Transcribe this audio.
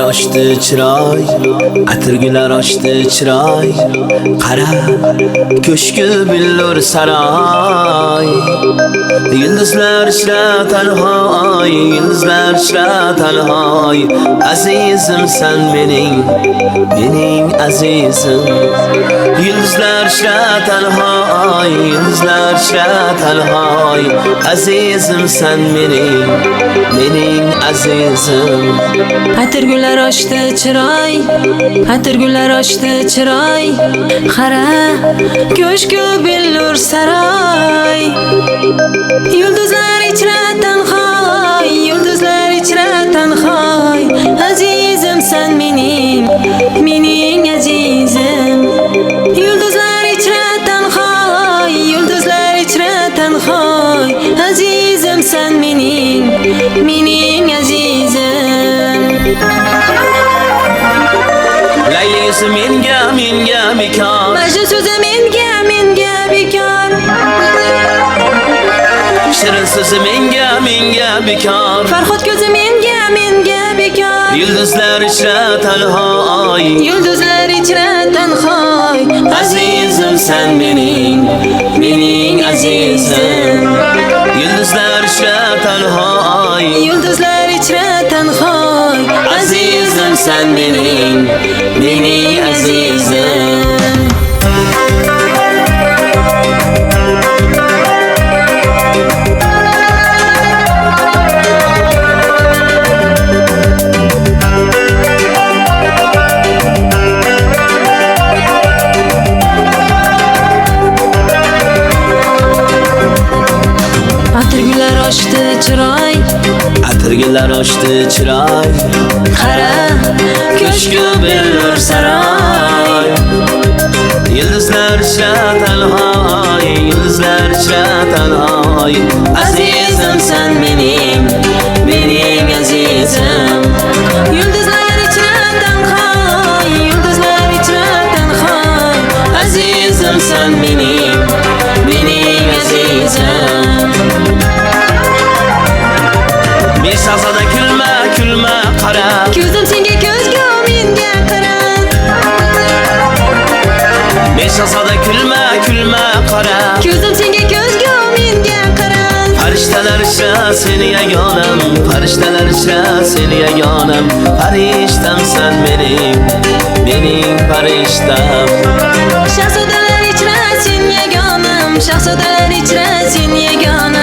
açdı chiroy, atirgular açdı chiroy. Qara, ko'shki billur saroy. Yulduzlar ichra tanhoy, yulduzlar ichra tanhoy. Azizim sen mening azizim. Yulduzlar ichra tanhoy, yulduzlar ichra tanhoy. Azizim sen mening azizim. Atirgular ochdi chiroy, atirgular ochdi chiroy. Qara, ko'shki billur saroy. Yulduzlar ichra tanhoy, yulduzlar ichra tanhoy. Azizim sen mening azizim. Yulduzlar ichra tanhoy, yulduzlar ichra tanhoy. Azizim sen mening azizim. Layli yuzi menga bekor, Majnun so'zi menga bekor. shirin so'zi menga bekor. Farhod ko'zi menga bekor. Yulduzlar ichra tanhoy, Yulduzlar ichra tanhoy. azizim sen mening azizim. Yulduzlar ichra tanhoy, Yulduzlar ichra tanhoy. azizim sen mening azizim. Atirgular ochdi chiroy, Atirgular ochdi chiroy. qara, Ko'shki billur saroy. Yulduzlar ichra tanhoy, yulduzlar ichra tanhoy. Azizim sen mening azizim. Yulduzlar ichra tanhoy, yulduzlar ichra tanhoy. Azizim sen mening azizim. Bir shahzoda kulma qara. Ko'zim senga, ko'zga menga qara. Bir shahzoda kulma qara. Ko'zim senga, ko'zga menga qara. Farishtalar ichra seni yagonam, farishtalar ichra seni yagonam. Farishtam sen mening farishtam. Shahzodalar ichra sen yagonam, shahzodalar ichra sen yagonam.